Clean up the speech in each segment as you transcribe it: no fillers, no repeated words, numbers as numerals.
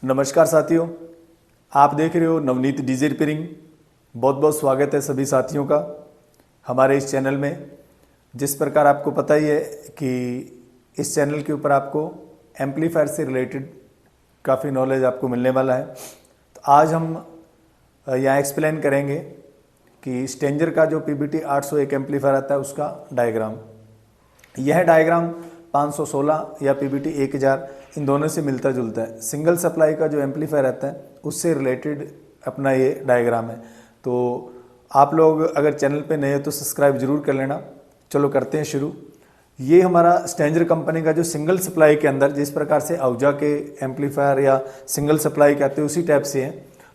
नमस्कार साथियों, आप देख रहे हो नवनीत डीजे रिपेयरिंग। बहुत बहुत स्वागत है सभी साथियों का हमारे इस चैनल में। जिस प्रकार आपको पता ही है कि इस चैनल के ऊपर आपको एम्पलीफायर से रिलेटेड काफ़ी नॉलेज आपको मिलने वाला है। तो आज हम यहाँ एक्सप्लेन करेंगे कि स्टेंजर का जो PBT 801 एम्पलीफायर आता है उसका डायग्राम। यह डायग्राम 516 या PBT 1000 इन दोनों से मिलता जुलता है। सिंगल सप्लाई का जो एम्पलीफायर रहता है उससे रिलेटेड अपना ये डायग्राम है। तो आप लोग अगर चैनल पे नए हो तो सब्सक्राइब जरूर कर लेना। चलो करते हैं शुरू। ये हमारा स्टेंजर कंपनी का जो सिंगल सप्लाई के अंदर जिस प्रकार से आहुजा के एम्पलीफायर या सिंगल सप्लाई कहते हैं उसी टाइप से है।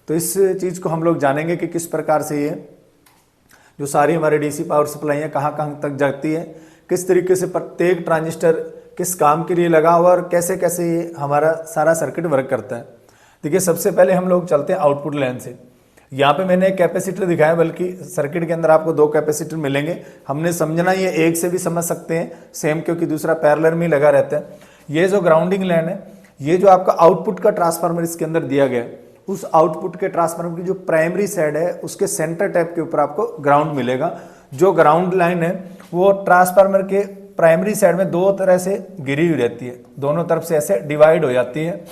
तो इस चीज़ को हम लोग जानेंगे कि किस प्रकार से ये जो सारी हमारे DC पावर सप्लाई है कहाँ कहाँ तक जाती है, किस तरीके से प्रत्येक ट्रांजिस्टर किस काम के लिए लगा हुआ और कैसे कैसे ये हमारा सारा सर्किट वर्क करता है। देखिए, सबसे पहले हम लोग चलते हैं आउटपुट लाइन से। यहाँ पे मैंने एक कैपेसिटर दिखाया, बल्कि सर्किट के अंदर आपको दो कैपेसिटर मिलेंगे। हमने समझना ये एक से भी समझ सकते हैं सेम, क्योंकि दूसरा पैरेलल में ही लगा रहता है। ये जो ग्राउंडिंग लाइन है, ये जो आपका आउटपुट का ट्रांसफार्मर इसके अंदर दिया गया है, उस आउटपुट के ट्रांसफार्मर की जो प्राइमरी साइड है उसके सेंटर टैप के ऊपर आपको ग्राउंड मिलेगा। जो ग्राउंड लाइन है वो ट्रांसफार्मर के प्राइमरी साइड में दो तरह से घिरी हुई रहती है, दोनों तरफ से ऐसे डिवाइड हो जाती है।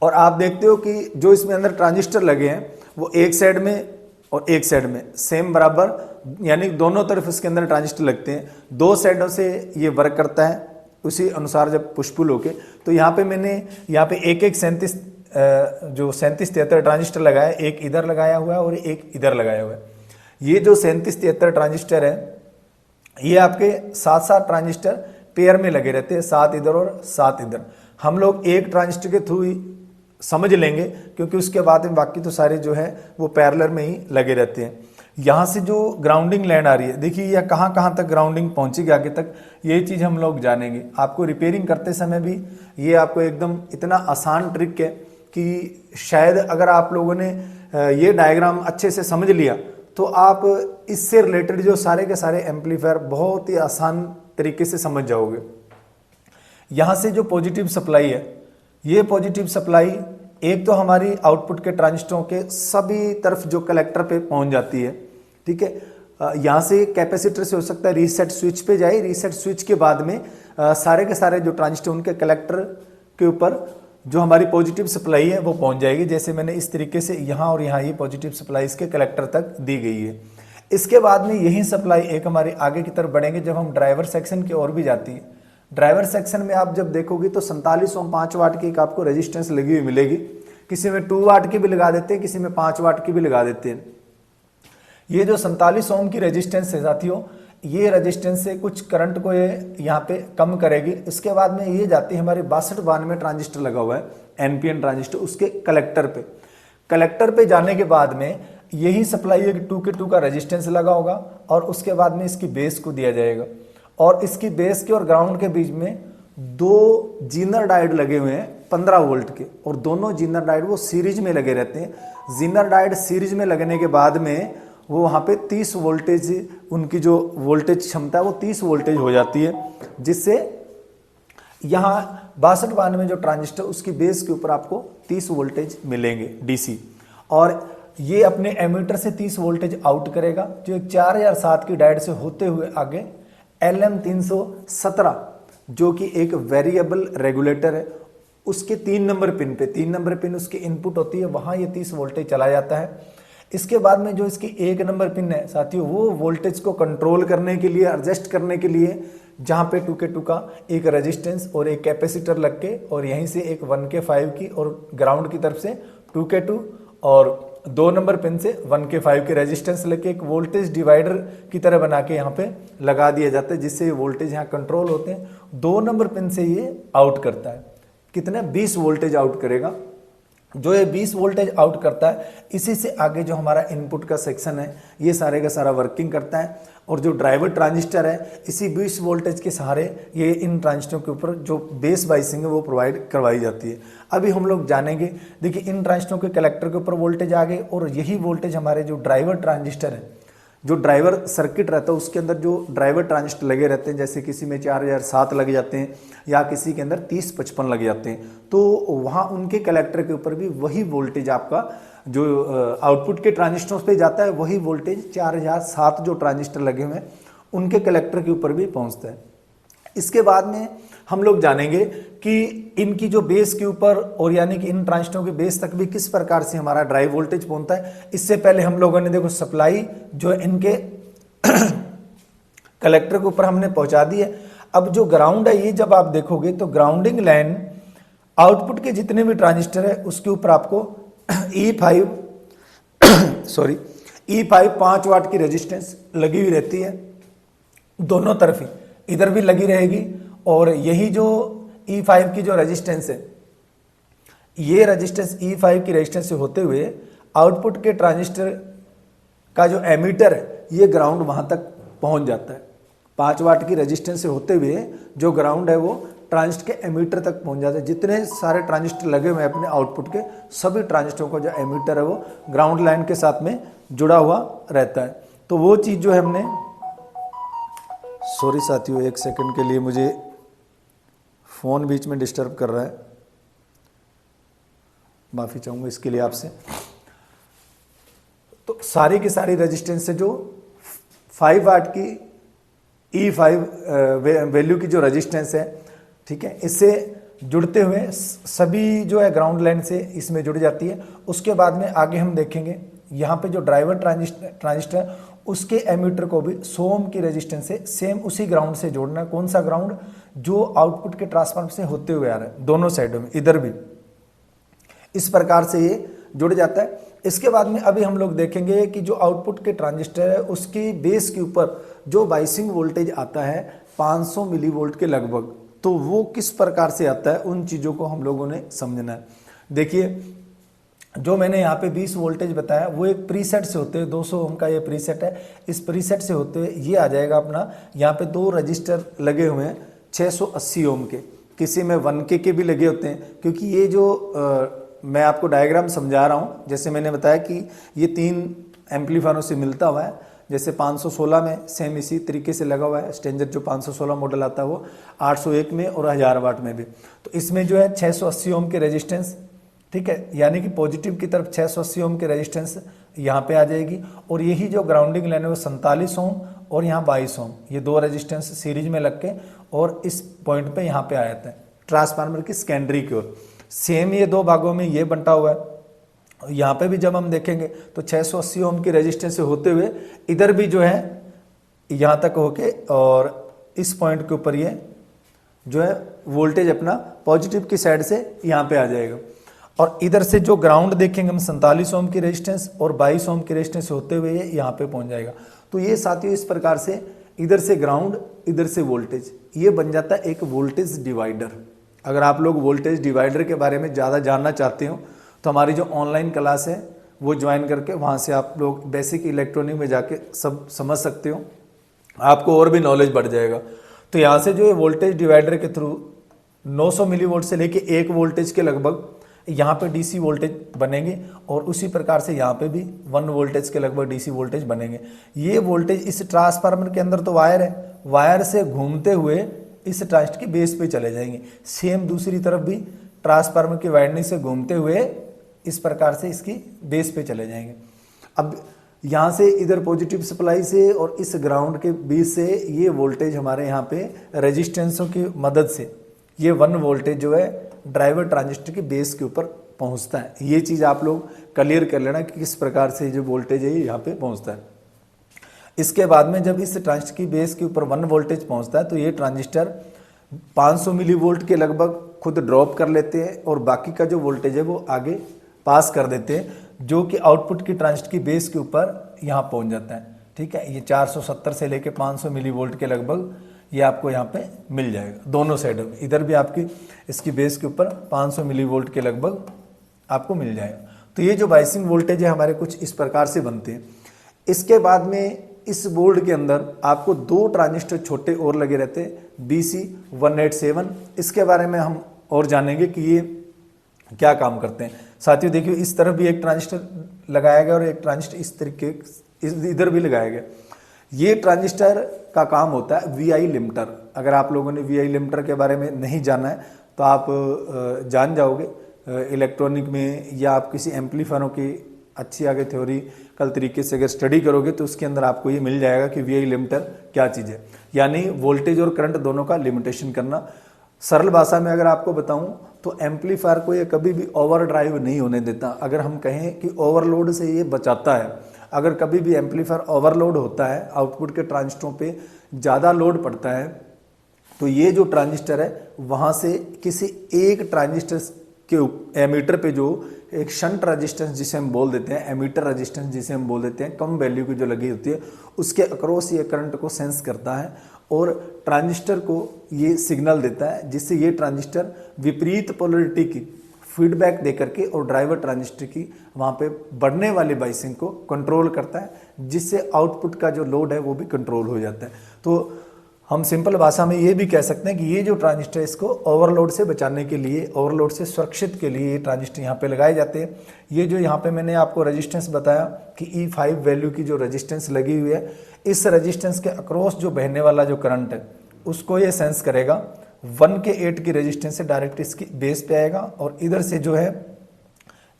और आप देखते हो कि जो इसमें अंदर ट्रांजिस्टर लगे हैं वो एक साइड में और एक साइड में सेम बराबर, यानी दोनों तरफ इसके अंदर ट्रांजिस्टर लगते हैं। दो साइडों से ये वर्क करता है उसी अनुसार जब पुश पुल होके। तो यहाँ पे मैंने यहाँ पे एक 3773 ट्रांजिस्टर लगाया, एक इधर लगाया हुआ है और एक इधर लगाया हुआ है। ये जो 3773 ट्रांजिस्टर है ये आपके 7 ट्रांजिस्टर पेयर में लगे रहते हैं, 7 इधर और 7 इधर। हम लोग एक ट्रांजिस्टर के थ्रू ही समझ लेंगे, क्योंकि उसके बाद में बाकी तो सारे जो है वो पैरेलल में ही लगे रहते हैं। यहाँ से जो ग्राउंडिंग लाइन आ रही है, देखिए यह कहाँ कहाँ तक ग्राउंडिंग पहुँचेगी आगे तक, ये चीज़ हम लोग जानेंगे। आपको रिपेयरिंग करते समय भी ये आपको एकदम इतना आसान ट्रिक है कि शायद अगर आप लोगों ने ये डायग्राम अच्छे से समझ लिया तो आप इससे रिलेटेड जो सारे के सारे एम्पलीफायर बहुत ही आसान तरीके से समझ जाओगे। यहाँ से जो पॉजिटिव सप्लाई है, ये पॉजिटिव सप्लाई एक तो हमारी आउटपुट के ट्रांजिस्टरों के सभी तरफ जो कलेक्टर पे पहुंच जाती है, ठीक है। यहाँ से कैपेसिटर से हो सकता है रीसेट स्विच पे जाए, रीसेट स्विच के बाद में सारे के सारे जो ट्रांजिस्टर उनके कलेक्टर के ऊपर जो हमारी पॉजिटिव सप्लाई है वो पहुंच जाएगी। जैसे मैंने इस तरीके से यहाँ और यहाँ ये पॉजिटिव सप्लाई इसके कलेक्टर तक दी गई है। इसके बाद में यही सप्लाई एक हमारे आगे की तरफ बढ़ेंगे जब हम ड्राइवर सेक्शन की ओर भी जाती है। ड्राइवर सेक्शन में आप जब देखोगे तो 47 ओम 5 वाट की एक आपको रेजिस्टेंस लगी हुई मिलेगी। किसी में 2 वाट की भी लगा देते हैं, किसी में 5 वाट की भी लगा देते हैं। ये जो 47 ओम की रेजिस्टेंस है साथियों, ये रेजिस्टेंस से कुछ करंट को ये यहाँ पे कम करेगी। इसके बाद में ये जाती है हमारे 6292 ट्रांजिस्टर लगा हुआ है NPN ट्रांजिस्टर, उसके कलेक्टर पे। कलेक्टर पे जाने के बाद में यही सप्लाई है 2 के 2 का रेजिस्टेंस लगा होगा और उसके बाद में इसकी बेस को दिया जाएगा। और इसकी बेस के और ग्राउंड के बीच में 2 जीनर डायोड लगे हुए हैं 15 वोल्ट के, और दोनों जीनर डायोड वो सीरीज में लगे रहते हैं। जीनर डायोड सीरीज में लगने के बाद में वो वहाँ पे 30 वोल्टेज, उनकी जो वोल्टेज क्षमता है वो 30 वोल्टेज हो जाती है, जिससे यहाँ 6292 में जो ट्रांजिस्टर उसकी बेस के ऊपर आपको 30 वोल्टेज मिलेंगे DC। और ये अपने एमीटर से 30 वोल्टेज आउट करेगा, जो एक 4007 की डायोड से होते हुए आगे LM317 जो कि एक वेरिएबल रेगुलेटर है, उसके 3 नंबर पिन पे, 3 नंबर पिन उसकी इनपुट होती है, वहाँ ये 30 वोल्टेज चला जाता है। इसके बाद में जो इसकी 1 नंबर पिन है साथियों, वो वोल्टेज को कंट्रोल करने के लिए, एडजस्ट करने के लिए, जहाँ पे 2 के 2 का एक रेजिस्टेंस और एक कैपेसिटर लग के, और यहीं से एक 1K5 की और ग्राउंड की तरफ से 2 के 2 और 2 नंबर पिन से 1K5 के रेजिस्टेंस लेके एक वोल्टेज डिवाइडर की तरह बना के यहाँ पे लगा दिया जाता है, जिससे ये वोल्टेज यहाँ कंट्रोल होते हैं। 2 नंबर पिन से ये आउट करता है, कितने 20 वोल्टेज आउट करेगा। जो ये 20 वोल्टेज आउट करता है, इसी से आगे जो हमारा इनपुट का सेक्शन है ये सारे का सारा वर्किंग करता है। और जो ड्राइवर ट्रांजिस्टर है, इसी 20 वोल्टेज के सहारे ये इन ट्रांजिस्टरों के ऊपर जो बेस बाइसिंग है वो प्रोवाइड करवाई जाती है। अभी हम लोग जानेंगे। देखिए, इन ट्रांजिस्टरों के कलेक्टर के ऊपर वोल्टेज आ गए, और यही वोल्टेज हमारे जो ड्राइवर ट्रांजिस्टर है, जो ड्राइवर सर्किट रहता है उसके अंदर जो ड्राइवर ट्रांजिस्टर लगे रहते हैं, जैसे किसी में 4007 लग जाते हैं या किसी के अंदर 3055 लग जाते हैं, तो वहाँ उनके कलेक्टर के ऊपर भी वही वोल्टेज आपका जो आउटपुट के ट्रांजिस्टरों पे जाता है, वही वोल्टेज 4007 जो ट्रांजिस्टर लगे हुए हैं उनके कलेक्टर के ऊपर भी पहुँचता है। इसके बाद में हम लोग जानेंगे कि इनकी जो बेस के ऊपर और यानी कि इन ट्रांजिस्टरों के बेस तक भी किस प्रकार से हमारा ड्राइव वोल्टेज पहुंचता है। इससे पहले हम लोगों ने देखो सप्लाई जो इनके कलेक्टर के ऊपर हमने पहुंचा दी है। अब जो ग्राउंड है ये जब आप देखोगे तो ग्राउंडिंग लाइन आउटपुट के जितने भी ट्रांजिस्टर है उसके ऊपर आपको E5 5 वाट की रेजिस्टेंस लगी हुई रहती है, दोनों तरफ ही, इधर भी लगी रहेगी। और यही जो E5 की जो रेजिस्टेंस है, ये रेजिस्टेंस E5 की रेजिस्टेंस से होते हुए आउटपुट के ट्रांजिस्टर का जो एमीटर है ये ग्राउंड वहां तक पहुंच जाता है। 5 वाट की रेजिस्टेंस से होते हुए जो ग्राउंड है वो ट्रांजिस्टर के एमीटर तक पहुंच जाता है। जितने सारे ट्रांजिस्टर लगे हुए हैं अपने आउटपुट के, सभी ट्रांजिस्टरों का जो एमीटर है वो ग्राउंड लाइन के साथ में जुड़ा हुआ रहता है। तो वो चीज़ जो है हमने, सॉरी साथियों, एक सेकंड के लिए मुझे फ़ोन बीच में डिस्टर्ब कर रहा है, माफ़ी चाहूँगा इसके लिए आपसे। तो सारी की सारी रेजिस्टेंस से जो 5 वाट की E5 वैल्यू की जो रेजिस्टेंस है, ठीक है, इससे जुड़ते हुए सभी जो है ग्राउंड लाइन से इसमें जुड़ जाती है। उसके बाद में आगे हम देखेंगे यहाँ पे जो ड्राइवर ट्रांजिस्टर उसके एमीटर को भी 100 ओम की रेजिस्टेंस से सेम उसी ग्राउंड से जोड़ना है। कौन सा ग्राउंड? जो आउटपुट के ट्रांसफार्मर से होते हुए आ रहा है, दोनों साइडों में, इधर भी इस प्रकार से ये जुड़ जाता है। इसके बाद में अभी हम लोग देखेंगे कि जो आउटपुट के ट्रांजिस्टर है उसकी बेस के ऊपर जो बाइसिंग वोल्टेज आता है 500 मिली वोल्ट के लगभग, तो वो किस प्रकार से आता है, उन चीज़ों को हम लोगों ने समझना है। देखिए, जो मैंने यहाँ पे 20 वोल्टेज बताया वो एक प्रीसेट से होते हैं, 200 ओम का ये प्रीसेट है। इस प्रीसेट से होते हुए ये आ जाएगा अपना, यहाँ पे 2 रजिस्टर लगे हुए हैं 680 ओम के, किसी में 1K के भी लगे होते हैं। क्योंकि ये जो मैं आपको डायग्राम समझा रहा हूँ, जैसे मैंने बताया कि ये 3 एम्पलीफायरों से मिलता हुआ है। जैसे 516 में सेम इसी तरीके से लगा हुआ है, स्टैंडर्ड जो 516 मॉडल आता है वो 801 में और 1000 वाट में भी। तो इसमें जो है 680 ओम के रेजिस्टेंस, ठीक है, यानी कि पॉजिटिव की तरफ 680 ओम के रेजिस्टेंस यहाँ पे आ जाएगी। और यही जो ग्राउंडिंग लाइन है वो 47 ओम और यहाँ 22 ओम, ये 2 रेजिस्टेंस सीरीज में लग के और इस पॉइंट पे यहाँ पे आ जाता है ट्रांसफार्मर की सेकेंडरी की ओर। सेम ये 2 भागों में ये बंटा हुआ है। यहाँ पे भी जब हम देखेंगे तो 680 ओम की रेजिस्टेंस से होते हुए इधर भी जो है यहाँ तक होके और इस पॉइंट के ऊपर ये जो है वोल्टेज अपना पॉजिटिव की साइड से यहाँ पे आ जाएगा। और इधर से जो ग्राउंड देखेंगे हम 47 ओम की रेजिस्टेंस और 22 ओम की रेजिस्टेंस होते हुए ये यहाँ पे पहुँच जाएगा। तो ये साथियों इस प्रकार से इधर से ग्राउंड, इधर से वोल्टेज, ये बन जाता है एक वोल्टेज डिवाइडर। अगर आप लोग वोल्टेज डिवाइडर के बारे में ज़्यादा जानना चाहते हो तो हमारी जो ऑनलाइन क्लास है वो ज्वाइन करके वहाँ से आप लोग बेसिक इलेक्ट्रॉनिक में जाके सब समझ सकते हो, आपको और भी नॉलेज बढ़ जाएगा। तो यहाँ से जो है वोल्टेज डिवाइडर के थ्रू 900 मिली वोल्ट से लेके 1 वोल्टेज के लगभग यहाँ पे डीसी वोल्टेज बनेंगे और उसी प्रकार से यहाँ पे भी 1 वोल्टेज के लगभग डीसी वोल्टेज बनेंगे। ये वोल्टेज इस ट्रांसफार्मर के अंदर तो वायर है, वायर से घूमते हुए इस ट्रांजिस्टर की बेस पे चले जाएंगे। सेम दूसरी तरफ भी ट्रांसफार्मर की वाइंडिंग से घूमते हुए इस प्रकार से इसकी बेस पे चले जाएंगे। अब यहाँ से इधर पॉजिटिव सप्लाई से और इस ग्राउंड के बीच से ये वोल्टेज हमारे यहाँ पे रेजिस्टेंसों की मदद से ये 1 वोल्टेज जो है ड्राइवर ट्रांजिस्टर की बेस के ऊपर पहुँचता है। ये चीज़ आप लोग क्लियर कर लेना कि किस प्रकार से जो वोल्टेज है यहाँ पे पहुँचता है। इसके बाद में जब इस ट्रांजिस्टर की बेस के ऊपर 1 वोल्टेज पहुँचता है तो ये ट्रांजिस्टर 500 मिली वोल्ट के लगभग खुद ड्रॉप कर लेते हैं और बाकी का जो वोल्टेज है वो आगे पास कर देते हैं, जो कि आउटपुट की ट्रांजिस्टर की बेस के ऊपर यहाँ पहुँच जाता है। ठीक है, ये 470 से लेके 500 मिली वोल्ट के लगभग ये आपको यहाँ पे मिल जाएगा दोनों साइडों में। इधर भी आपकी इसकी बेस के ऊपर 500 मिली वोल्ट के लगभग आपको मिल जाएगा। तो ये जो बाइसिंग वोल्टेज है हमारे कुछ इस प्रकार से बनते हैं। इसके बाद में इस बोर्ड के अंदर आपको 2 ट्रांजिस्टर छोटे और लगे रहते हैं BC187। इसके बारे में हम और जानेंगे कि ये क्या काम करते हैं। साथियों देखिए, इस तरफ भी एक ट्रांजिस्टर लगाया गया और एक ट्रांजिस्टर इधर भी लगाया गया। ये ट्रांजिस्टर का काम होता है वीआई लिमिटर। अगर आप लोगों ने वीआई लिमिटर के बारे में नहीं जाना है तो आप जान जाओगे इलेक्ट्रॉनिक में, या आप किसी एम्पलीफायरों की अच्छी आगे थ्योरिकल तरीके से अगर स्टडी करोगे तो उसके अंदर आपको ये मिल जाएगा कि वीआई लिमिटर क्या चीज़ है, यानी वोल्टेज और करंट दोनों का लिमिटेशन करना। सरल भाषा में अगर आपको बताऊं तो एम्पलीफायर को ये कभी भी ओवर ड्राइव नहीं होने देता। अगर हम कहें कि ओवरलोड से ये बचाता है, अगर कभी भी एम्पलीफायर ओवरलोड होता है, आउटपुट के ट्रांजिस्टरों पे ज़्यादा लोड पड़ता है, तो ये जो ट्रांजिस्टर है वहाँ से किसी एक ट्रांजिस्टर के एमीटर पे जो एक शंट रेजिस्टेंस जिसे हम बोल देते हैं, एमीटर रेजिस्टेंस जिसे हम बोल देते हैं, कम वैल्यू की जो लगी होती है, उसके अक्रॉस ये करंट को सेंस करता है और ट्रांजिस्टर को ये सिग्नल देता है, जिससे ये ट्रांजिस्टर विपरीत पोलरिटी की फीडबैक दे करके और ड्राइवर ट्रांजिस्टर की वहाँ पे बढ़ने वाली बाइसिंग को कंट्रोल करता है, जिससे आउटपुट का जो लोड है वो भी कंट्रोल हो जाता है। तो हम सिंपल भाषा में ये भी कह सकते हैं कि ये जो ट्रांजिस्टर इसको ओवरलोड से बचाने के लिए, ओवरलोड से सुरक्षित के लिए ये ट्रांजिस्टर यहाँ पे लगाए जाते हैं। ये जो यहाँ पे मैंने आपको रेजिस्टेंस बताया कि E5 वैल्यू की जो रेजिस्टेंस लगी हुई है, इस रेजिस्टेंस के अक्रॉस जो बहने वाला जो करंट है उसको ये सेंस करेगा। 1K8 की रेजिस्टेंस से डायरेक्ट इसकी बेस पे आएगा और इधर से जो है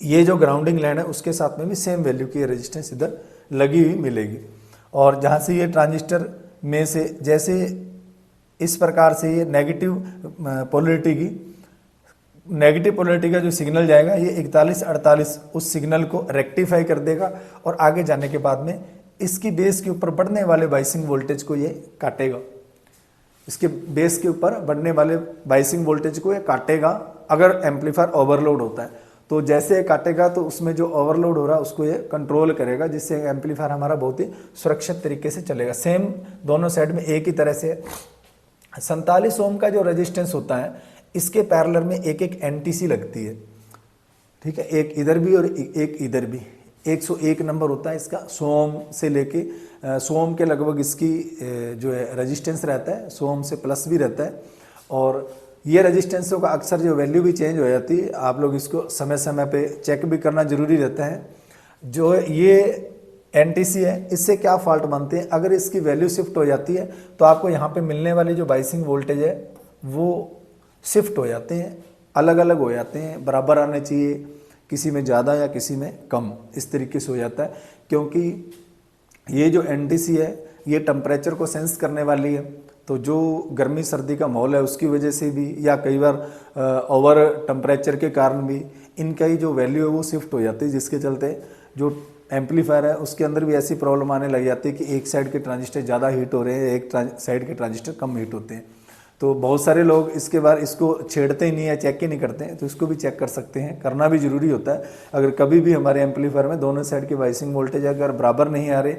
ये जो ग्राउंडिंग लाइन है उसके साथ में भी सेम वैल्यू की रेजिस्टेंस इधर लगी हुई मिलेगी। और जहाँ से ये ट्रांजिस्टर में से जैसे इस प्रकार से ये नेगेटिव पोलरिटी का जो सिग्नल जाएगा, ये 4148 उस सिग्नल को रेक्टिफाई कर देगा और आगे जाने के बाद में इसकी बेस के ऊपर बढ़ने वाले बाइसिंग वोल्टेज को ये काटेगा। इसके बेस के ऊपर बढ़ने वाले बाइसिंग वोल्टेज को ये काटेगा अगर एम्पलीफायर ओवरलोड होता है। तो जैसे ये काटेगा तो उसमें जो ओवरलोड हो रहा है उसको ये कंट्रोल करेगा, जिससे एम्पलीफायर हमारा बहुत ही सुरक्षित तरीके से चलेगा। सेम दोनों साइड में एक ही तरह से 47 ओम का जो रेजिस्टेंस होता है, इसके पैरेलल में एक एक एनटीसी लगती है, ठीक है, एक इधर भी और एक इधर भी। 101 नंबर होता है इसका, 100 ओम से लेके 100 ओम के लगभग इसकी जो है रेजिस्टेंस रहता है, 100 ओम से प्लस भी रहता है। और ये रेजिस्टेंसों का अक्सर जो वैल्यू भी चेंज हो जाती है, आप लोग इसको समय समय पे चेक भी करना जरूरी रहता है। जो ये एनटीसी है, इससे क्या फॉल्ट बनते हैं, अगर इसकी वैल्यू शिफ्ट हो जाती है तो आपको यहाँ पे मिलने वाली जो बाइसिंग वोल्टेज है वो शिफ्ट हो जाते हैं, अलग अलग हो जाते हैं, बराबर आने चाहिए, किसी में ज़्यादा या किसी में कम, इस तरीके से हो जाता है। क्योंकि ये जो एनटीसी है ये टेम्परेचर को सेंस करने वाली है, तो जो गर्मी सर्दी का माहौल है उसकी वजह से भी, या कई बार ओवर टेम्परेचर के कारण भी इनका ही जो वैल्यू है वो शिफ्ट हो जाती है, जिसके चलते जो एम्पलीफायर है उसके अंदर भी ऐसी प्रॉब्लम आने लग जाती है कि एक साइड के ट्रांजिस्टर ज़्यादा हीट हो रहे हैं, एक साइड के ट्रांजिस्टर कम हीट होते हैं। तो बहुत सारे लोग इसके बाद इसको छेड़ते ही नहीं है, चेक ही नहीं करते हैं, तो इसको भी चेक कर सकते हैं, करना भी जरूरी होता है। अगर कभी भी हमारे एम्पलीफायर में दोनों साइड के बाइसिंग वोल्टेज अगर बराबर नहीं आ रहे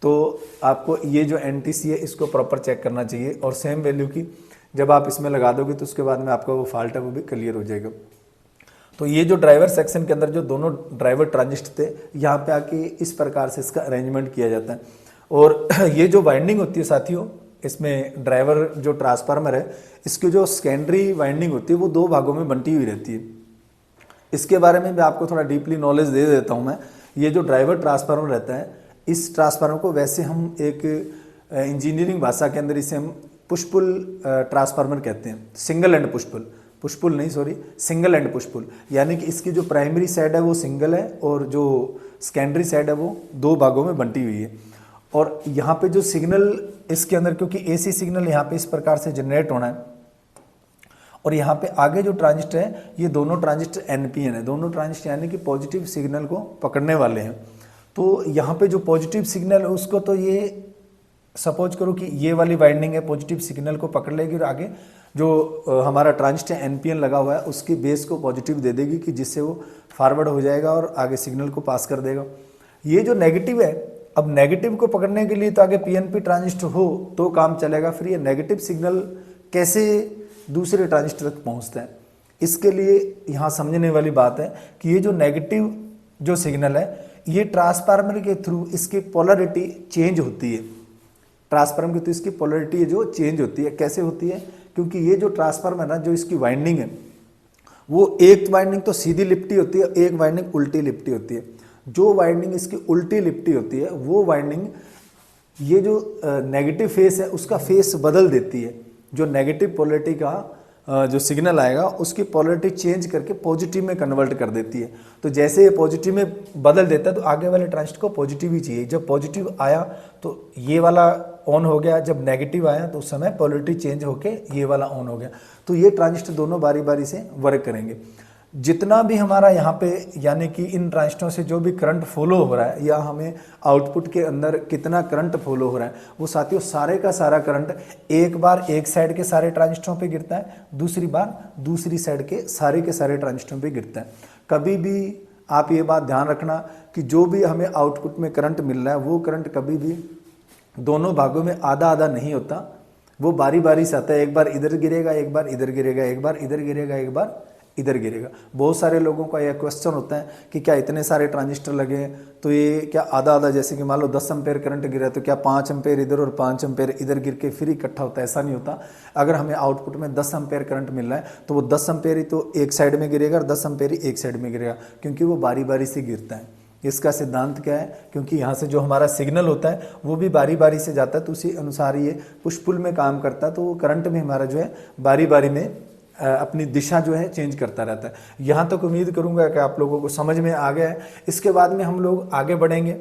तो आपको ये जो एनटीसी है इसको प्रॉपर चेक करना चाहिए। और सेम वैल्यू की जब आप इसमें लगा दोगे तो उसके बाद में आपका वो फॉल्ट है वो भी क्लियर हो जाएगा। तो ये जो ड्राइवर सेक्शन के अंदर जो दोनों ड्राइवर ट्रांजिस्टर थे, यहाँ पे आके इस प्रकार से इसका अरेंजमेंट किया जाता है। और ये जो वाइंडिंग होती है साथियों, इसमें ड्राइवर जो ट्रांसफार्मर है इसकी जो सेकेंडरी वाइंडिंग होती है वो 2 भागों में बंटी हुई रहती है। इसके बारे में भी आपको थोड़ा डीपली नॉलेज दे देता हूँ मैं। ये जो ड्राइवर ट्रांसफार्मर रहता है, इस ट्रांसफार्मर को वैसे हम एक इंजीनियरिंग भाषा के अंदर इसे हम पुश पुल ट्रांसफार्मर कहते हैं, single end push pull, push pull नहीं sorry, single end push pull, यानी कि इसकी जो प्राइमरी साइड है वो सिंगल है और जो सेकेंडरी साइड है वो 2 भागों में बंटी हुई है। और यहाँ पे जो सिग्नल इसके अंदर, क्योंकि एसी सिग्नल यहाँ पे इस प्रकार से जनरेट होना है, और यहाँ पे आगे जो ट्रांजिस्टर है ये दोनों ट्रांजिस्टर एनपीएन है, दोनों ट्रांजिस्टर यानी कि पॉजिटिव सिग्नल को पकड़ने वाले हैं। तो यहाँ पे जो पॉजिटिव सिग्नल है उसको, तो ये सपोज करो कि ये वाली वाइंडिंग है पॉजिटिव सिग्नल को पकड़ लेगी और आगे जो हमारा ट्रांजिस्टर एनपीएन लगा हुआ है उसकी बेस को पॉजिटिव दे देगी कि जिससे वो फॉरवर्ड हो जाएगा और आगे सिग्नल को पास कर देगा। ये जो नेगेटिव है, अब नेगेटिव को पकड़ने के लिए तो आगे पीएनपी ट्रांजिस्टर हो तो काम चलेगा, फिर ये नेगेटिव सिग्नल कैसे दूसरे ट्रांजिस्टर तक पहुँचता है, इसके लिए यहाँ समझने वाली बात है कि ये जो नेगेटिव जो सिग्नल है ये ट्रांसफार्मर के थ्रू इसकी पोलरिटी चेंज होती है। ट्रांसफार्मर के थ्रू इसकी पोलरिटी जो चेंज होती है, कैसे होती है, क्योंकि ये जो ट्रांसफार्मर है ना, जो इसकी वाइंडिंग है वो एक वाइंडिंग तो सीधी लिपटी होती है, एक वाइंडिंग उल्टी लिपटी होती है। जो वाइंडिंग इसकी उल्टी लिपटी होती है वो वाइंडिंग ये जो नेगेटिव फेस है उसका फेस बदल देती है। जो नेगेटिव पोलैरिटी का जो सिग्नल आएगा उसकी पोलैरिटी चेंज करके पॉजिटिव में कन्वर्ट कर देती है। तो जैसे ये पॉजिटिव में बदल देता है तो आगे वाले ट्रांजिस्टर को पॉजिटिव ही चाहिए। जब पॉजिटिव आया तो ये वाला ऑन हो गया, जब नेगेटिव आया तो उस समय पोलैरिटी चेंज होके ये वाला ऑन हो गया। तो ये ट्रांजिस्टर दोनों बारी बारी से वर्क करेंगे। जितना भी हमारा यहाँ पे यानी कि इन ट्रांजिस्टरों से जो भी करंट फॉलो हो रहा है या हमें आउटपुट के अंदर कितना करंट फॉलो हो रहा है वो साथियों सारे का सारा करंट एक बार एक साइड के सारे ट्रांजिस्टरों पे गिरता है, दूसरी बार दूसरी साइड के सारे ट्रांजिस्टरों पे गिरता है। कभी भी आप ये बात ध्यान रखना कि जो भी हमें आउटपुट में करंट मिल रहा है वो करंट कभी भी दोनों भागों में आधा आधा नहीं होता, वो बारी बारी से आता है। एक बार इधर गिरेगा, एक बार इधर गिरेगा, एक बार इधर गिरेगा, एक बार इधर गिरेगा। बहुत सारे लोगों का यह क्वेश्चन होता है कि क्या इतने सारे ट्रांजिस्टर लगे हैं तो ये क्या आधा आधा, जैसे कि मान लो 10 एम्पेयर करंट गिरा है तो क्या 5 एम्पेयर इधर और 5 एम्पेयर इधर गिर के फिर इकट्ठा होता है? ऐसा नहीं होता। अगर हमें आउटपुट में 10 एम्पेयर करंट मिल रहा है तो वो 10 एम्पेयर ही तो एक साइड में गिरेगा और 10 एम्पेयर ही एक साइड में गिरेगा, क्योंकि वो बारी बारी से गिरता है। इसका सिद्धांत क्या है? क्योंकि यहाँ से जो हमारा सिग्नल होता है वो भी बारी बारी से जाता है तो उसी अनुसार ये पुश पुल में काम करता है। तो वो करंट में हमारा जो है बारी बारी में अपनी दिशा जो है चेंज करता रहता है। यहाँ तक उम्मीद करूँगा कि आप लोगों को समझ में आ गया है। इसके बाद में हम लोग आगे बढ़ेंगे।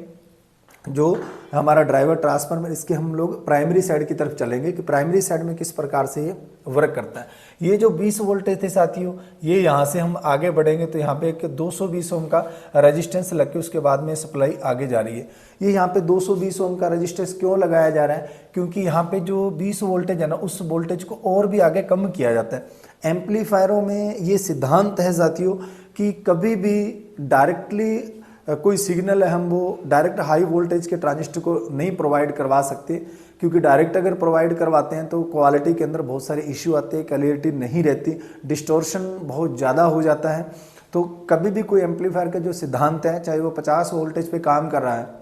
जो हमारा ड्राइवर ट्रांसफार्मर, इसके हम लोग प्राइमरी साइड की तरफ चलेंगे कि प्राइमरी साइड में किस प्रकार से ये वर्क करता है। ये जो 20 वोल्टेज थे साथियों, ये यहाँ से हम आगे बढ़ेंगे तो यहाँ पे एक 220 ओम का रेजिस्टेंस लग के उसके बाद में सप्लाई आगे जा रही है। ये यहाँ पे 220 ओम का रेजिस्टेंस क्यों लगाया जा रहा है? क्योंकि यहाँ पे जो 20 वोल्टेज है ना, उस वोल्टेज को और भी आगे कम किया जाता है। एम्पलीफायरों में ये सिद्धांत है साथियों कि कभी भी डायरेक्टली कोई सिग्नल है हम वो डायरेक्ट हाई वोल्टेज के ट्रांजिस्टर को नहीं प्रोवाइड करवा सकते, क्योंकि डायरेक्ट अगर प्रोवाइड करवाते हैं तो क्वालिटी के अंदर बहुत सारे इश्यू आते हैं, क्लैरिटी नहीं रहती, डिस्टॉर्शन बहुत ज़्यादा हो जाता है। तो कभी भी कोई एम्पलीफायर का जो सिद्धांत है, चाहे वो 50 वोल्टेज पे काम कर रहा है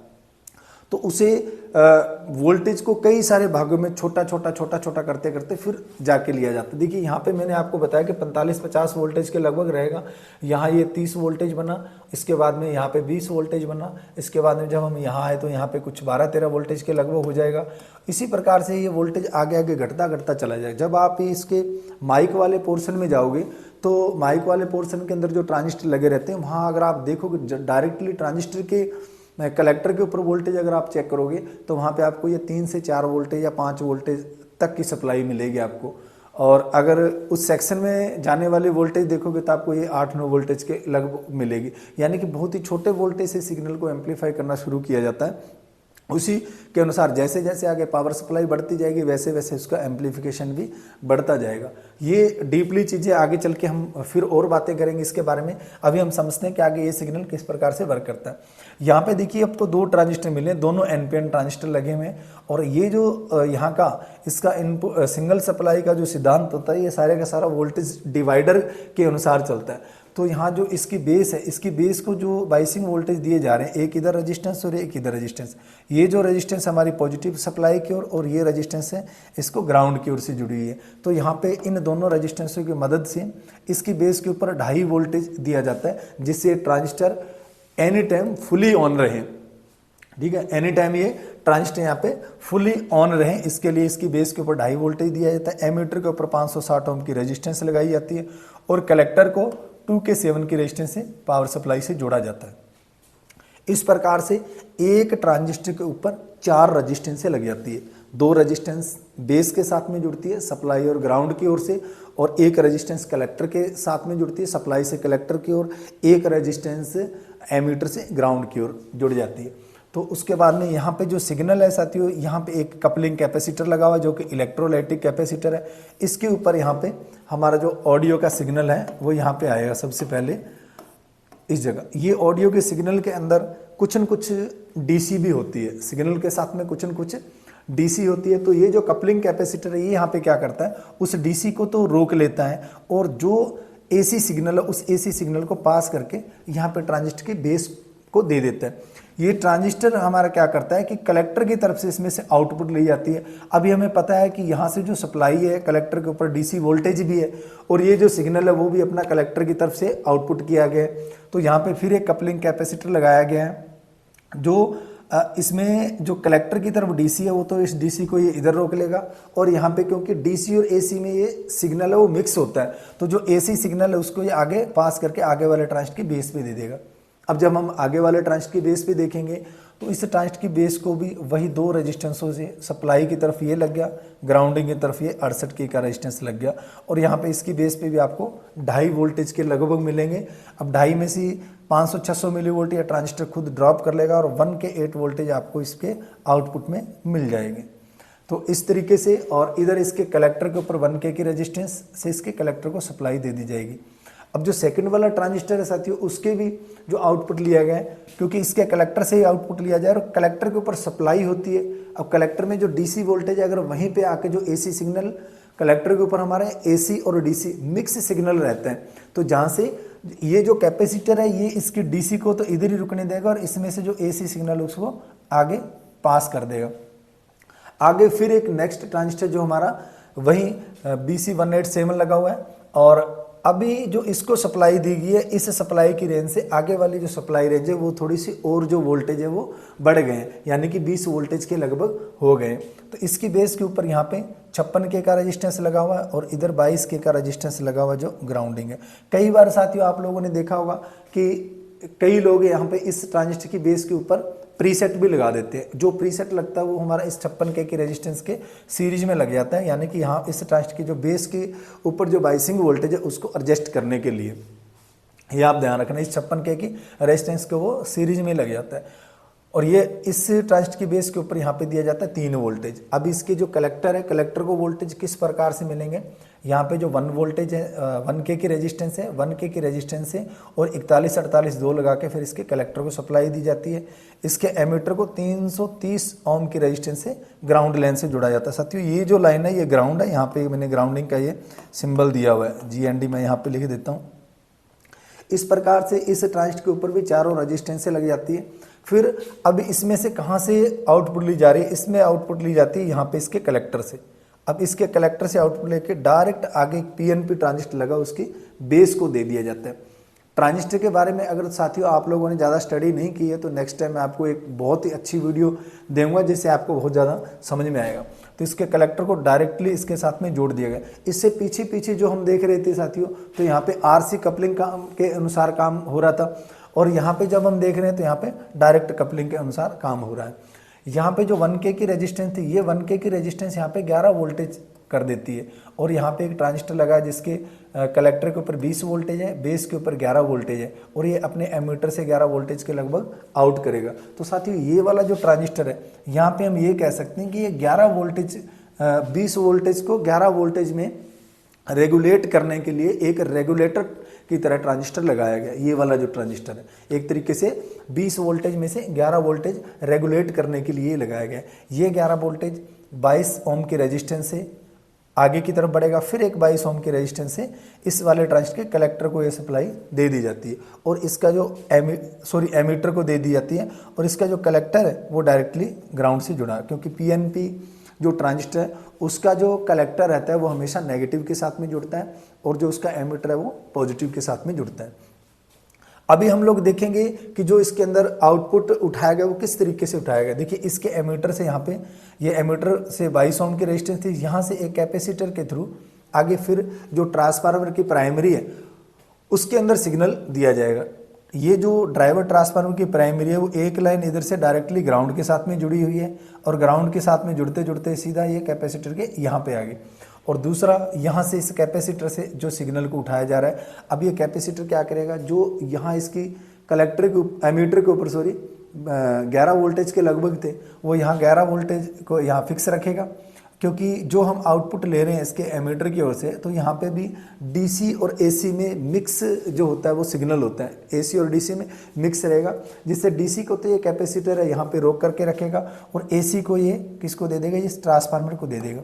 तो उसे वोल्टेज को कई सारे भागों में छोटा छोटा करते करते फिर जाके लिया जाता है। देखिए यहाँ पे मैंने आपको बताया कि 45-50 वोल्टेज के लगभग रहेगा। यहाँ ये 30 वोल्टेज बना, इसके बाद में यहाँ पे 20 वोल्टेज बना, इसके बाद में जब हम यहाँ आए तो यहाँ पे कुछ 12-13 वोल्टेज के लगभग हो जाएगा। इसी प्रकार से ये वोल्टेज आगे आगे घटता चला जाएगा। जब आप इसके माइक वाले पोर्शन में जाओगे तो माइक वाले पोर्शन के अंदर जो ट्रांजिस्टर लगे रहते हैं वहाँ अगर आप देखोगे डायरेक्टली ट्रांजिस्टर के कलेक्टर के ऊपर वोल्टेज अगर आप चेक करोगे तो वहाँ पे आपको ये 3 से 4 वोल्टेज या 5 वोल्टेज तक की सप्लाई मिलेगी आपको। और अगर उस सेक्शन में जाने वाली वोल्टेज देखोगे तो आपको ये 8-9 वोल्टेज के लगभग मिलेगी। यानी कि बहुत ही छोटे वोल्टेज से सिग्नल को एम्पलीफाई करना शुरू किया जाता है। उसी के अनुसार जैसे जैसे आगे पावर सप्लाई बढ़ती जाएगी वैसे वैसे उसका एम्पलीफिकेशन भी बढ़ता जाएगा। ये डीपली चीज़ें आगे चल के हम फिर और बातें करेंगे इसके बारे में। अभी हम समझते हैं कि आगे ये सिग्नल किस प्रकार से वर्क करता है। यहाँ पे देखिए अब तो 2 ट्रांजिस्टर मिले, दोनों NPN ट्रांजिस्टर लगे हुए हैं। और ये जो यहाँ का इसका इनपुट सिंगल सप्लाई का जो सिद्धांत होता है ये सारे का सारा वोल्टेज डिवाइडर के अनुसार चलता है। तो यहाँ जो इसकी बेस है, इसकी बेस को जो बाइसिंग वोल्टेज दिए जा रहे हैं, एक इधर रेजिस्टेंस और एक इधर रेजिस्टेंस, ये जो रेजिस्टेंस हमारी पॉजिटिव सप्लाई की ओर और ये रेजिस्टेंस है इसको ग्राउंड की ओर से जुड़ी हुई है। तो यहाँ पे इन दोनों रेजिस्टेंसों की मदद से इसकी बेस के ऊपर 2.5 वोल्टेज दिया जाता है, जिससे transistor any time fully on रहे। ठीक है, एनी टाइम ये ट्रांजिस्टर यहाँ पे फुली ऑन रहे, इसके लिए इसकी बेस के ऊपर 2.5 वोल्टेज दिया जाता है। एमीटर के ऊपर 560 ओम की रेजिस्टेंस लगाई जाती है और कलेक्टर को 2K7 की रेजिस्टेंस से पावर सप्लाई से जोड़ा जाता है। इस प्रकार से एक ट्रांजिस्टर के ऊपर 4 रेजिस्टेंसें लग जाती है। 2 रेजिस्टेंस बेस के साथ में जुड़ती है सप्लाई और ग्राउंड की ओर से, और एक रेजिस्टेंस कलेक्टर के साथ में जुड़ती है सप्लाई से कलेक्टर की ओर, एक रेजिस्टेंस एमीटर से ग्राउंड की ओर जुड़ जाती है। तो उसके बाद में यहाँ पे जो सिग्नल है साथियों, यहाँ पे एक कपलिंग कैपेसिटर लगा हुआ है जो कि इलेक्ट्रोलाइटिक कैपेसिटर है। इसके ऊपर यहाँ पे हमारा जो ऑडियो का सिग्नल है वो यहाँ पे आएगा सबसे पहले इस जगह। ये ऑडियो के सिग्नल के अंदर कुछ न कुछ डीसी भी होती है, सिग्नल के साथ में कुछ न कुछ डीसी होती है। तो ये जो कपलिंग कैपेसिटर है ये यहाँ पे क्या करता है, उस डीसी को तो रोक लेता है और जो एसी सिग्नल है उस एसी सिग्नल को पास करके यहाँ पे ट्रांजिस्टर के बेस को दे देता है। ये ट्रांजिस्टर हमारा क्या करता है कि कलेक्टर की तरफ से इसमें से आउटपुट ली जाती है। अभी हमें पता है कि यहाँ से जो सप्लाई है कलेक्टर के ऊपर डीसी वोल्टेज भी है और ये जो सिग्नल है वो भी अपना कलेक्टर की तरफ से आउटपुट किया गया है। तो यहाँ पे फिर एक कपलिंग कैपेसिटर लगाया गया है जो इसमें जो कलेक्टर की तरफ डीसी है वो तो इस डीसी को ये इधर रोक लेगा और यहाँ पे क्योंकि डीसी और एसी में ये सिग्नल है वो मिक्स होता है तो जो एसी सिग्नल है उसको ये आगे पास करके आगे वाले ट्रांजिस्टर की बेस पे दे देगा। अब जब हम आगे वाले ट्रांजिस्टर की बेस पे देखेंगे तो इस ट्रांजिस्टर की बेस को भी वही दो रेजिस्टेंसों से सप्लाई की तरफ ये लग गया, ग्राउंडिंग की तरफ ये 68 के का रेजिस्टेंस लग गया और यहाँ पे इसकी बेस पे भी आपको 2.5 वोल्टेज के लगभग मिलेंगे। अब 2.5 में से 500-600 मिली वोल्ट या ट्रांजिस्टर खुद ड्रॉप कर लेगा और 1 के 8 वोल्टेज आपको इसके आउटपुट में मिल जाएंगे। तो इस तरीके से और इधर इसके कलेक्टर के ऊपर 1 के की रेजिस्टेंस से इसके कलेक्टर को सप्लाई दे दी जाएगी। अब जो सेकंड वाला ट्रांजिस्टर है साथियों उसके भी जो आउटपुट लिया गया है क्योंकि इसके कलेक्टर से ही आउटपुट लिया जाए और कलेक्टर के ऊपर सप्लाई होती है। अब कलेक्टर में जो डीसी वोल्टेज है अगर वहीं पे आके जो एसी सिग्नल कलेक्टर के ऊपर हमारे एसी और डीसी मिक्स सिग्नल रहते हैं तो जहाँ से ये जो कैपेसिटर है ये इसकी डीसी को तो इधर ही रुकने देगा और इसमें से जो एसी सिग्नल उसको आगे पास कर देगा। आगे फिर एक नेक्स्ट ट्रांजिस्टर जो हमारा वही BC187 लगा हुआ है और अभी जो इसको सप्लाई दी गई है इस सप्लाई की रेंज से आगे वाली जो सप्लाई रेंज है वो थोड़ी सी और जो वोल्टेज है वो बढ़ गए हैं यानी कि 20 वोल्टेज के लगभग हो गए। तो इसकी बेस के ऊपर यहाँ पे 56 के का रेजिस्टेंस लगा हुआ है और इधर 22 के का रेजिस्टेंस लगा हुआ है जो ग्राउंडिंग है। कई बार साथियों आप लोगों ने देखा होगा कि कई लोग यहाँ पे इस ट्रांजिस्टर की बेस के ऊपर प्रीसेट भी लगा देते हैं। जो प्रीसेट लगता है वो हमारा इस 56 के रेजिस्टेंस के सीरीज में लग जाता है यानी कि यहाँ इस ट्रांजिस्टर की जो बेस के ऊपर जो बाइसिंग वोल्टेज है उसको एडजस्ट करने के लिए ये आप ध्यान रखना इस 56 के की रेजिस्टेंस को वो सीरीज में लग जाता है और ये इस ट्रांजिस्टर की बेस के ऊपर यहाँ पे दिया जाता है 3 वोल्टेज। अब इसके जो कलेक्टर है कलेक्टर को वोल्टेज किस प्रकार से मिलेंगे यहाँ पे जो 1 वोल्टेज है 1 के की रेजिस्टेंस है 1 के की रेजिस्टेंस है और 41-48 दो लगा के फिर इसके कलेक्टर को सप्लाई दी जाती है। इसके एमीटर को 330 ओम की रेजिस्टेंस से ग्राउंड लाइन से जुड़ा जाता है। साथियों ये जो लाइन है ये ग्राउंड है, यहाँ पे मैंने ग्राउंडिंग का ये सिंबल दिया हुआ है GND मैं यहाँ पे लिख देता हूँ। इस प्रकार से इस ट्रांजिस्टर के ऊपर भी चारों रेजिस्टेंसें लग जाती है। फिर अब इसमें से कहाँ से आउटपुट ली जा रही है, इसमें आउटपुट ली जाती है यहाँ पे इसके कलेक्टर से। अब इसके कलेक्टर से आउटपुट लेके डायरेक्ट आगे PNP ट्रांजिस्टर लगा उसकी बेस को दे दिया जाता है। ट्रांजिस्टर के बारे में अगर साथियों आप लोगों ने ज़्यादा स्टडी नहीं की है तो नेक्स्ट टाइम मैं आपको एक बहुत ही अच्छी वीडियो दूंगा जिससे आपको बहुत ज़्यादा समझ में आएगा। तो इसके कलेक्टर को डायरेक्टली इसके साथ में जोड़ दिया गया। इससे पीछे पीछे जो हम देख रहे थे साथियों तो यहाँ पे RC कपलिंग के अनुसार काम हो रहा था और यहाँ पे जब हम देख रहे हैं तो यहाँ पे डायरेक्ट कपलिंग के अनुसार काम हो रहा है। यहाँ पे जो 1 के की रेजिस्टेंस थी ये 1 के की रेजिस्टेंस यहाँ पे 11 वोल्टेज कर देती है और यहाँ पे एक ट्रांजिस्टर लगा है जिसके कलेक्टर के ऊपर 20 वोल्टेज है, बेस के ऊपर 11 वोल्टेज है और ये अपने एमीटर से 11 वोल्टेज के लगभग आउट करेगा। तो साथियों ये वाला जो ट्रांजिस्टर है यहाँ पे हम ये कह सकते हैं कि ये 11 वोल्टेज 20 वोल्टेज को 11 वोल्टेज में रेगुलेट करने के लिए एक रेगुलेटर की तरह ट्रांजिस्टर लगाया गया। ये वाला जो ट्रांजिस्टर है एक तरीके से 20 वोल्टेज में से 11 वोल्टेज रेगुलेट करने के लिए लगाया गया। ये 11 वोल्टेज 22 ओम के रेजिस्टेंस से आगे की तरफ बढ़ेगा, फिर एक 22 ओम के रेजिस्टेंस से इस वाले ट्रांजिस्टर के कलेक्टर को ये सप्लाई दे दी जाती है और इसका जो एमीटर को दे दी जाती है और इसका जो कलेक्टर है वो डायरेक्टली ग्राउंड से जुड़ा क्योंकि PNP जो ट्रांजिस्टर है उसका जो कलेक्टर रहता है वो हमेशा नेगेटिव के साथ में जुड़ता है और जो उसका एमीटर है वो पॉजिटिव के साथ में जुड़ता है। अभी हम लोग देखेंगे कि जो इसके अंदर आउटपुट उठाया गया वो किस तरीके से उठाया गया। देखिए इसके एमीटर से यहाँ पे ये एमीटर से 22 ओम की रेजिस्टेंस थी, यहाँ से एक कैपेसिटर के थ्रू आगे फिर जो ट्रांसफार्मर की प्राइमरी है उसके अंदर सिग्नल दिया जाएगा। ये जो ड्राइवर ट्रांसफार्मर की प्राइमरी है वो एक लाइन इधर से डायरेक्टली ग्राउंड के साथ में जुड़ी हुई है और ग्राउंड के साथ में जुड़ते जुड़ते सीधा ये कैपेसिटर के यहाँ पे आ गई और दूसरा यहाँ से इस कैपेसिटर से जो सिग्नल को उठाया जा रहा है। अब ये कैपेसिटर क्या करेगा, जो यहाँ इसकी कलेक्टर के एमीटर के ऊपर 11 वोल्टेज के लगभग थे वो यहाँ 11 वोल्टेज को यहाँ फिक्स रखेगा क्योंकि जो हम आउटपुट ले रहे हैं इसके एमीटर की ओर से तो यहाँ पे भी DC और AC में मिक्स जो होता है वो सिग्नल होता है, AC और DC में मिक्स रहेगा जिससे DC को तो ये कैपेसिटर है यहाँ पे रोक करके रखेगा और AC को ये किसको दे देगा, इस ट्रांसफार्मर को दे देगा।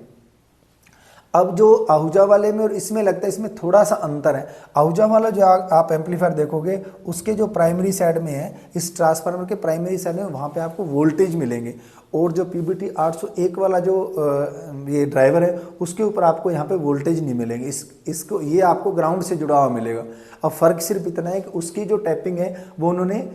अब जो आहूजा वाले में और इसमें लगता है इसमें थोड़ा सा अंतर है। आहूजा वाला जो आप एम्पलीफायर देखोगे उसके जो प्राइमरी साइड में है, इस ट्रांसफार्मर के प्राइमरी साइड में वहाँ पे आपको वोल्टेज मिलेंगे, और जो PBT 801 वाला जो ये ड्राइवर है उसके ऊपर आपको यहाँ पे वोल्टेज नहीं मिलेंगे, इसको ये आपको ग्राउंड से जुड़ा हुआ मिलेगा। अब फर्क सिर्फ इतना है कि उसकी जो टैपिंग है वो उन्होंने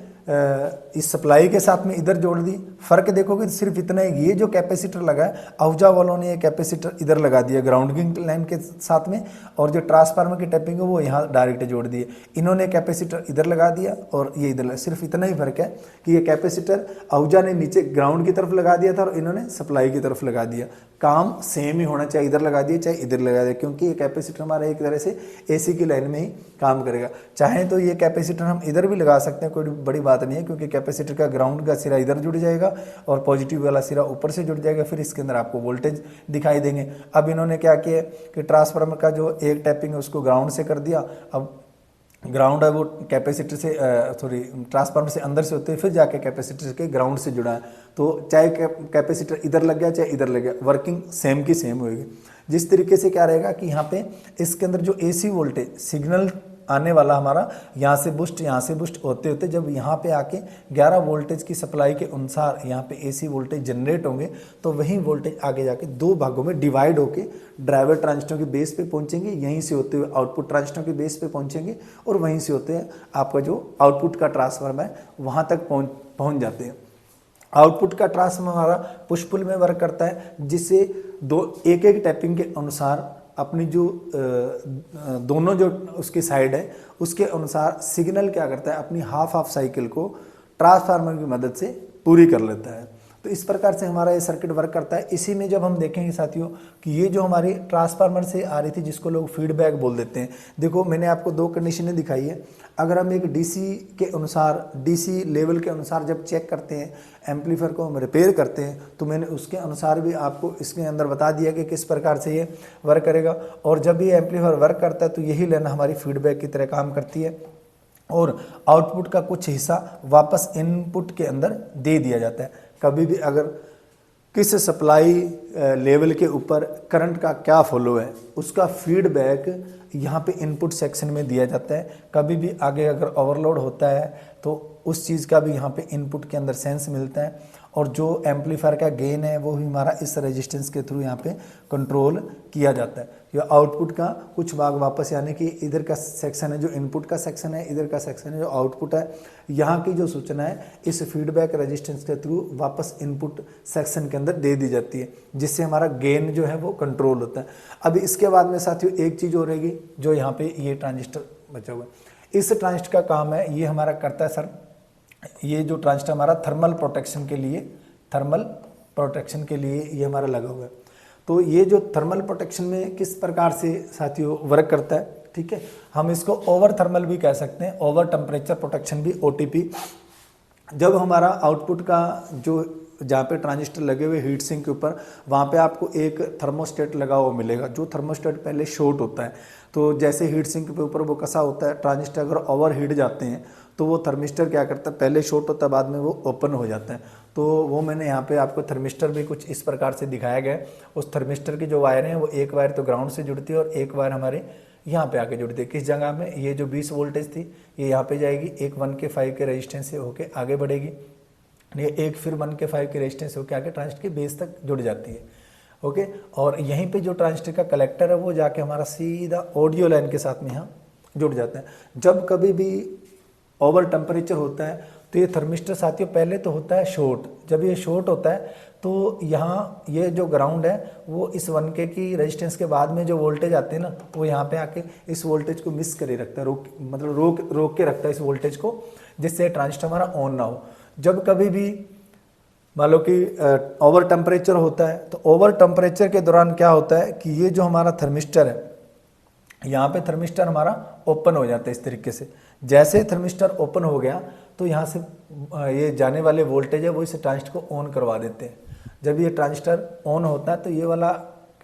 इस सप्लाई के साथ में इधर जोड़ दी। फर्क देखोगे तो सिर्फ इतना है, ये जो कैपेसिटर लगा है आहूजा वालों ने ये कैपेसिटर इधर लगा दिया ग्राउंडिंग लाइन के साथ में, और जो ट्रांसफार्मर की टैपिंग है वो यहाँ डायरेक्ट जोड़ दिए। इन्होंने कैपेसिटर इधर लगा दिया और ये इधर, सिर्फ इतना ही फर्क है कि ये कैपेसिटर आहूजा ने नीचे ग्राउंड की तरफ लगा दिया था और इन्होंने सप्लाई की तरफ लगा दिया। काम सेम ही होना चाहिए, इधर लगा दिए चाहे इधर लगा दिए, क्योंकि ये कैपेसिटर हमारा एक तरह से AC की लाइन में ही काम करेगा। चाहे तो ये कैपेसिटर हम इधर भी लगा सकते हैं, कोई बड़ी बात नहीं है, क्योंकि कैपेसिटर का ग्राउंड का सिरा इधर जुड़ जाएगा और पॉजिटिव वाला सिरा ऊपर से जुड़ जाएगा, फिर इसके अंदर आपको वोल्टेज दिखाई देंगे। अब इन्होंने क्या किया कि ट्रांसफार्मर का जो एक टैपिंग है उसको ग्राउंड से कर दिया। अब ग्राउंड है वो कैपेसिटर से ट्रांसफार्मर से अंदर से होते हैं, फिर जाके कैपेसिटर के ग्राउंड से जुड़ा है। तो चाहे कैपेसिटर इधर लग गया चाहे इधर लग गया, वर्किंग सेम की सेम होगी। जिस तरीके से क्या रहेगा कि यहाँ पे इसके अंदर जो AC वोल्टेज सिग्नल आने वाला हमारा यहाँ से बुस्ट होते होते जब यहाँ पे आके 11 वोल्टेज की सप्लाई के अनुसार यहाँ पे AC वोल्टेज जनरेट होंगे, तो वही वोल्टेज आगे जाके दो भागों में डिवाइड होके ड्राइवर ट्रांजिस्टर के बेस पे पहुँचेंगे, यहीं से होते हुए आउटपुट ट्रांजिस्टर के बेस पे पहुँचेंगे, और वहीं से होते हैं आपका जो आउटपुट का ट्रांसफार्मर है वहाँ तक पहुँच जाते हैं। आउटपुट का ट्रांसफार्मर हमारा पुश पुल में वर्क करता है, जिससे एक एक टैपिंग के अनुसार अपनी जो दोनों जो उसकी साइड है उसके अनुसार सिग्नल क्या करता है, अपनी हाफ साइकिल को ट्रांसफार्मर की मदद से पूरी कर लेता है। तो इस प्रकार से हमारा ये सर्किट वर्क करता है। इसी में जब हम देखेंगे साथियों कि ये जो हमारी ट्रांसफार्मर से आ रही थी जिसको लोग फीडबैक बोल देते हैं, देखो मैंने आपको दो कंडीशनें दिखाई है। अगर हम एक DC के अनुसार, DC लेवल के अनुसार जब चेक करते हैं एम्पलीफायर को, हम रिपेयर करते हैं, तो मैंने उसके अनुसार भी आपको इसके अंदर बता दिया कि किस प्रकार से ये वर्क करेगा। और जब ये एम्पलीफायर वर्क करता है तो यही लेन हमारी फीडबैक की तरह काम करती है, और आउटपुट का कुछ हिस्सा वापस इनपुट के अंदर दे दिया जाता है। कभी भी अगर किस सप्लाई लेवल के ऊपर करंट का क्या फ्लो है उसका फीडबैक यहाँ पे इनपुट सेक्शन में दिया जाता है। कभी भी आगे अगर ओवरलोड होता है तो उस चीज़ का भी यहाँ पे इनपुट के अंदर सेंस मिलता है, और जो एम्पलीफायर का गेन है वो भी हमारा इस रेजिस्टेंस के थ्रू यहाँ पे कंट्रोल किया जाता है। या आउटपुट का कुछ भाग वापस, यानी कि इधर का सेक्शन है जो इनपुट का सेक्शन है, इधर का सेक्शन है जो आउटपुट है, यहाँ की जो सूचना है इस फीडबैक रेजिस्टेंस के थ्रू वापस इनपुट सेक्शन के अंदर दे दी जाती है, जिससे हमारा गेन जो है वो कंट्रोल होता है। अभी इसके बाद में साथियों एक चीज़ हो रहेगी जो यहाँ पे ये ट्रांजिस्टर बचा हुआ है। इस ट्रांजिस्टर का काम है, ये हमारा करता है सर, ये जो ट्रांजिस्टर हमारा थर्मल प्रोटेक्शन के लिए ये हमारा लगा हुआ है। तो ये जो थर्मल प्रोटेक्शन में किस प्रकार से साथियों वर्क करता है, ठीक है, हम इसको ओवर थर्मल भी कह सकते हैं, ओवर टेम्परेचर प्रोटेक्शन भी, OTP। जब हमारा आउटपुट का जो जहाँ पे ट्रांजिस्टर लगे हुए हीट सिंक के ऊपर, वहाँ पे आपको एक थर्मोस्टेट लगा हुआ मिलेगा। जो थर्मोस्टेट पहले शॉर्ट होता है, तो जैसे हीट सिंक के ऊपर वो कसा होता है, ट्रांजिस्टर अगर ओवर हीट जाते हैं तो वो थर्मिस्टर क्या करता है, पहले शॉर्ट होता है बाद में वो ओपन हो जाता है। तो वो मैंने यहाँ पे आपको थर्मिस्टर भी कुछ इस प्रकार से दिखाया गया है। उस थर्मिस्टर की जो वायर हैं वो एक वायर तो ग्राउंड से जुड़ती है और एक वायर हमारे यहाँ पे आके जुड़ती है। किस जगह में, ये जो 20 वोल्टेज थी ये यहाँ पे जाएगी, एक 1K5 के रेजिस्टेंस से होके आगे बढ़ेगी, ये एक फिर 1K5 के रेजिस्टेंस होके आके ट्रांजिस्टर के बेस तक जुड़ जाती है। ओके, और यहीं पे जो ट्रांजिस्टर का कलेक्टर है वो जाके हमारा सीधा ऑडियो लाइन के साथ में यहाँ जुड़ जाता है। जब कभी भी ओवर टेम्परेचर होता है तो ये थर्मिस्टर साथियों पहले तो होता है शॉर्ट। जब ये शॉर्ट होता है तो यहाँ ये जो ग्राउंड है वो इस 1K की रेजिस्टेंस के बाद में जो वोल्टेज आते हैं ना, वो यहाँ पे आके इस वोल्टेज को मिस करे रखता है, रोक के रखता है इस वोल्टेज को, जिससे ट्रांजिस्टर हमारा ऑन ना हो। जब कभी भी मान लो कि ओवर टेम्परेचर होता है तो ओवर टेम्परेचर के दौरान क्या होता है कि ये जो हमारा थर्मिस्टर है, यहाँ पे थर्मिस्टर हमारा ओपन हो जाता है इस तरीके से। जैसे थर्मिस्टर ओपन हो गया तो यहाँ से ये जाने वाले वोल्टेज है वो इस ट्रांजिस्टर को ऑन करवा देते हैं। जब ये ट्रांजिस्टर ऑन होता है तो ये वाला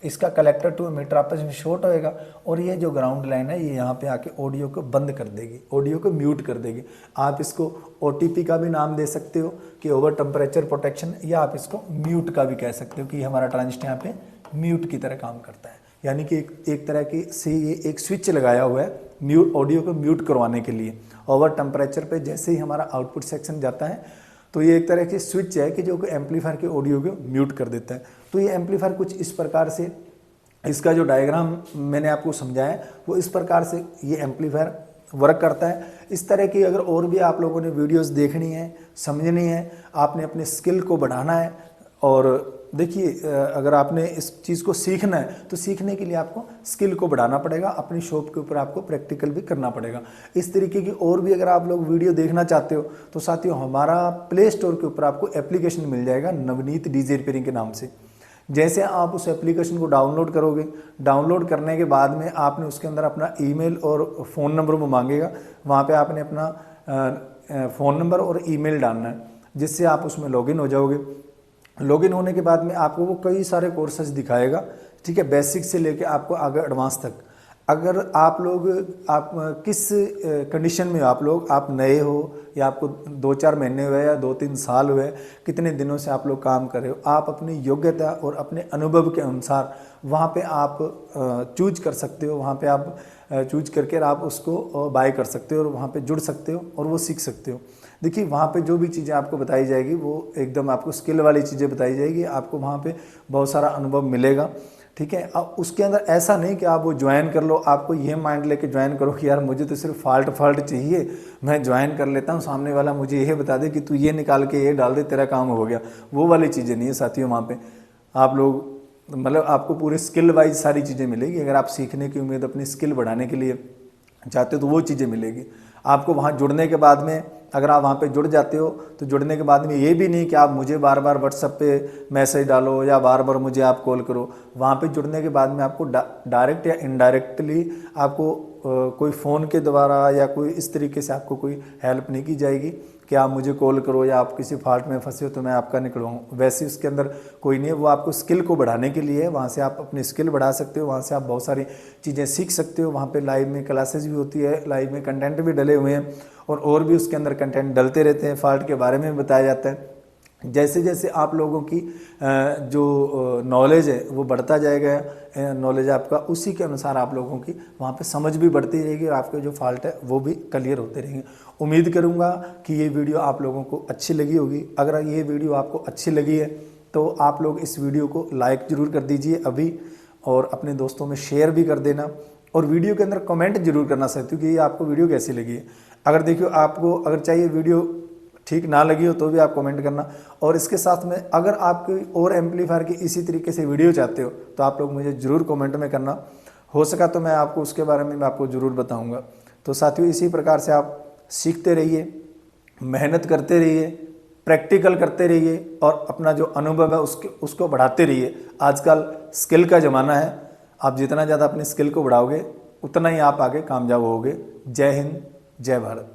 इसका कलेक्टर टू एमिटर आपस में शॉर्ट होएगा और ये जो ग्राउंड लाइन है ये यहाँ पे आके ऑडियो को बंद कर देगी, ऑडियो को म्यूट कर देगी। आप इसको OTP का भी नाम दे सकते हो कि ओवर टेम्परेचर प्रोटेक्शन, या आप इसको म्यूट का भी कह सकते हो कि हमारा ट्रांजिस्टर यहाँ पे म्यूट की तरह काम करता है। यानी कि एक तरह की से ये एक स्विच लगाया हुआ है म्यूट, ऑडियो को म्यूट करवाने के लिए। ओवर टेम्परेचर पे जैसे ही हमारा आउटपुट सेक्शन जाता है तो ये एक तरह की स्विच है कि जो कि एम्पलीफायर के ऑडियो को म्यूट कर देता है। तो ये एम्पलीफायर कुछ इस प्रकार से, इसका जो डायग्राम मैंने आपको समझाया वो इस प्रकार से ये एम्पलीफायर वर्क करता है। इस तरह की अगर और भी आप लोगों ने वीडियोस देखनी है, समझनी है, आपने अपने स्किल को बढ़ाना है, और देखिए अगर आपने इस चीज़ को सीखना है तो सीखने के लिए आपको स्किल को बढ़ाना पड़ेगा, अपनी शॉप के ऊपर आपको प्रैक्टिकल भी करना पड़ेगा। इस तरीके की और भी अगर आप लोग वीडियो देखना चाहते हो तो साथियों हमारा प्ले स्टोर के ऊपर आपको एप्लीकेशन मिल जाएगा नवनीत डीजे रिपेयरिंग के नाम से। जैसे आप उस एप्लीकेशन को डाउनलोड करोगे, डाउनलोड करने के बाद में आपने उसके अंदर अपना ईमेल और फ़ोन नंबर वो मांगेगा, वहाँ पे आपने अपना फ़ोन नंबर और ईमेल डालना है, जिससे आप उसमें लॉगिन हो जाओगे। लॉगिन होने के बाद में आपको वो कई सारे कोर्सेज दिखाएगा, ठीक है, बेसिक से लेके आपको आगे एडवांस तक। अगर आप लोग किस कंडीशन में हो, आप नए हो या आपको 2-4 महीने हुए या 2-3 साल हुए, कितने दिनों से आप लोग काम कर रहे हो, आप अपनी योग्यता और अपने अनुभव के अनुसार वहाँ पे आप चूज कर सकते हो, वहाँ पे आप चूज करके आप उसको बाय कर सकते हो और वहाँ पे जुड़ सकते हो और वो सीख सकते हो। देखिए वहाँ पे जो भी चीज़ें आपको बताई जाएगी वो एकदम आपको स्किल वाली चीज़ें बताई जाएगी, आपको वहाँ पे बहुत सारा अनुभव मिलेगा, ठीक है। अब उसके अंदर ऐसा नहीं कि आप वो ज्वाइन कर लो, आपको ये माइंड लेके ज्वाइन करो कि यार मुझे तो सिर्फ फाल्ट चाहिए, मैं ज्वाइन कर लेता हूँ, सामने वाला मुझे ये बता दे कि तू ये निकाल के ये डाल दे, तेरा काम हो गया। वो वाली चीज़ें नहीं है साथियों। वहाँ पे आप लोग मतलब आपको पूरे स्किल वाइज सारी चीज़ें मिलेगी। अगर आप सीखने की उम्मीद अपनी स्किल बढ़ाने के लिए चाहते हो तो वो चीज़ें मिलेगी आपको। वहाँ जुड़ने के बाद में अगर आप वहाँ पे जुड़ जाते हो तो जुड़ने के बाद में ये भी नहीं कि आप मुझे बार बार व्हाट्सएप पे मैसेज डालो या बार बार मुझे आप कॉल करो। वहाँ पे जुड़ने के बाद में आपको डायरेक्ट या इनडायरेक्टली आपको कोई फ़ोन के द्वारा या कोई इस तरीके से आपको कोई हेल्प नहीं की जाएगी कि आप मुझे कॉल करो या आप किसी फॉल्ट में फंसे हो तो मैं आपका निकलवाऊँ, वैसे उसके अंदर कोई नहीं है। वो आपको स्किल को बढ़ाने के लिए, वहाँ से आप अपनी स्किल बढ़ा सकते हो, वहाँ से आप बहुत सारी चीज़ें सीख सकते हो। वहाँ पे लाइव में क्लासेस भी होती है, लाइव में कंटेंट भी डले हुए हैं और भी उसके अंदर कंटेंट डलते रहते हैं, फॉल्ट के बारे में बताया जाता है। जैसे जैसे आप लोगों की जो नॉलेज है वो बढ़ता जाएगा, नॉलेज आपका, उसी के अनुसार आप लोगों की वहाँ पे समझ भी बढ़ती रहेगी और आपके जो फॉल्ट है वो भी क्लियर होते रहेंगे। उम्मीद करूँगा कि ये वीडियो आप लोगों को अच्छी लगी होगी। अगर ये वीडियो आपको अच्छी लगी है तो आप लोग इस वीडियो को लाइक ज़रूर कर दीजिए अभी, और अपने दोस्तों में शेयर भी कर देना, और वीडियो के अंदर कमेंट जरूर करना सकते हो कि ये आपको वीडियो कैसी लगी है। अगर देखियो आपको अगर चाहिए वीडियो ठीक ना लगी हो तो भी आप कमेंट करना। और इसके साथ में अगर आप कोई और एम्पलीफायर की इसी तरीके से वीडियो चाहते हो तो आप लोग मुझे ज़रूर कमेंट में करना, हो सका तो मैं आपको उसके बारे में आपको ज़रूर बताऊंगा। तो साथियों इसी प्रकार से आप सीखते रहिए, मेहनत करते रहिए, प्रैक्टिकल करते रहिए और अपना जो अनुभव है उसको बढ़ाते रहिए। आजकल स्किल का ज़माना है, आप जितना ज़्यादा अपनी स्किल को बढ़ाओगे उतना ही आप आगे कामयाब होगे। जय हिंद, जय भारत।